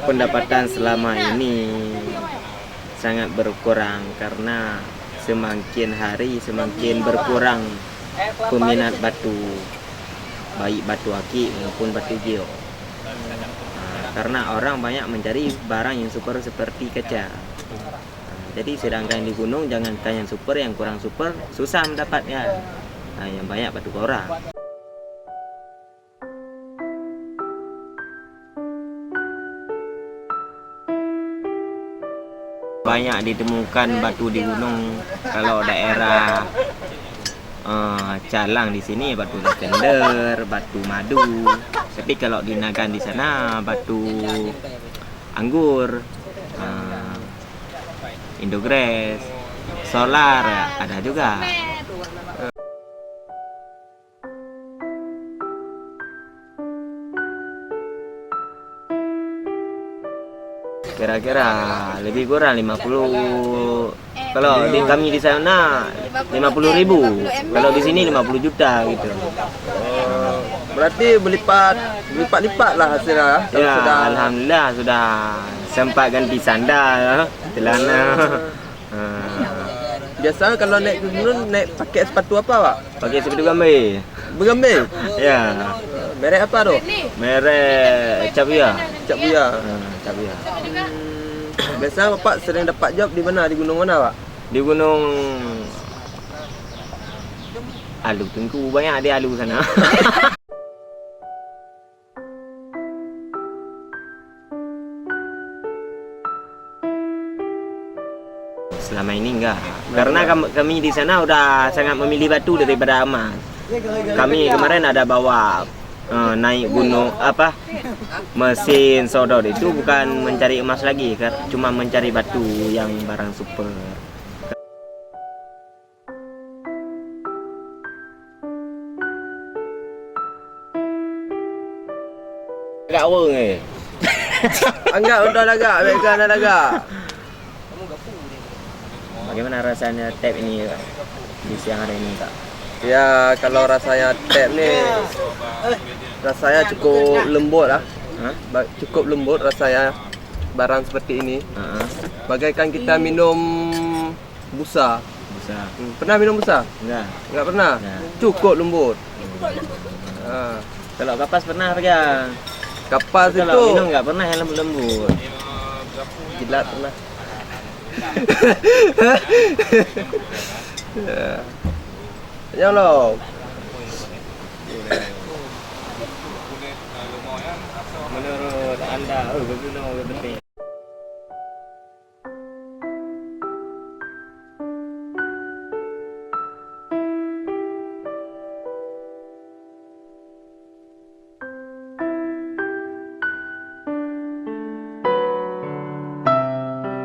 pendapatan selama ini sangat berkurang karena semakin hari semakin berkurang peminat batu, baik batu akik maupun batu gio. Karena orang banyak mencari barang yang super seperti kaca. Jadi sedangkan di gunung jangankan yang super, yang kurang super susah mendapatnya. Yang banyak batu kora. Banyak ditemukan batu di gunung. Kalau daerah Calang di sini batu lavender, batu madu. Tapi kalau di Nagan di sana batu anggur, Indogres, solar ada juga. Kira-kira lebih kurang 50. Kalau di kami di sana 50.000. Kalau di sini 50 juta gitu. Berarti berlipat-lipat lah hasilnya. Ya, alhamdulillah sudah sempat ganti sandal, celana. Biasanya kalau naik ke gunung naik pakai sepatu apa, Pak? Pakai sepatu gambar. Bergambar? Ya. Merek apa tu? Merek Cabia. Cabia. Cabia. Biasanya Bapak sering dapat job di mana? Di gunung mana, Pak? Di gunung Alu Tengku, banyak di Alu sana. Selama ini enggak, karena kami di sana udah sangat memilih batu daripada emas. Kami kemarin ada bawa naik gunung mesin sodor itu bukan mencari emas lagi, cuma mencari batu yang barang super. Agak orang Enggak, udah lagak, baikkan dah lagak. Bagaimana rasanya tap ini di siang hari ini, Kak? Ya, kalau rasanya tap ni rasanya cukup lembut lah. Cukup lembut rasanya barang seperti ini. Bagaikan kita minum busa. Pernah minum busa? Enggak pernah? Cukup lembut. Kalau kapas pernah pegang? Kapas itu kalau minum enggak pernah yang lembut-lembut. Jilat pernah. Ya lo. Menurut Anda, betul penting.